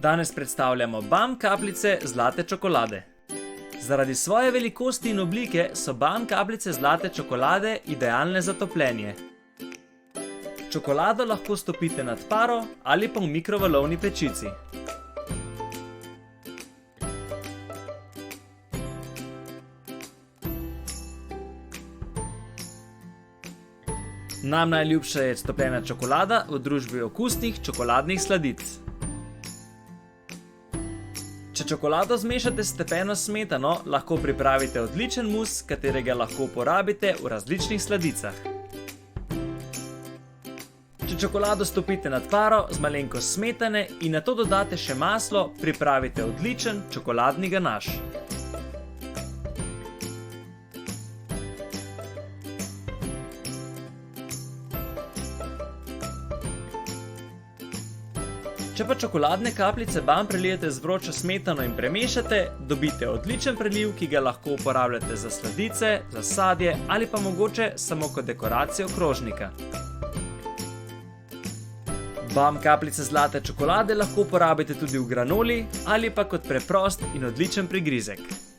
Danes predstavljamo BAM kapljice zlate čokolade. Zaradi svoje velikosti in oblike so BAM kapljice zlate čokolade idealne za topljenje. Čokolado lahko stopite nad paro ali pa v mikrovalovni pečici. Nam najljubša je stopljena čokolada v družbi okusnih čokoladnih sladic. Če čokolado zmešate s stepeno smetano, lahko pripravite odličen mus, katerega lahko uporabite v različnih sladicah. Če čokolado stopite nad paro z malenkost smetane in nato dodate še maslo, pripravite odličen čokoladni ganaš. Če pa čokoladne kapljice BAM prelijete z vročo smetano in premešate, dobite odličen preliv, ki ga lahko uporabljate za sladice, za sadje ali pa mogoče samo kot dekoracijo krožnika. BAM kapljice zlate čokolade lahko uporabite tudi v granoli ali pa kot preprost in odličen prigrizek.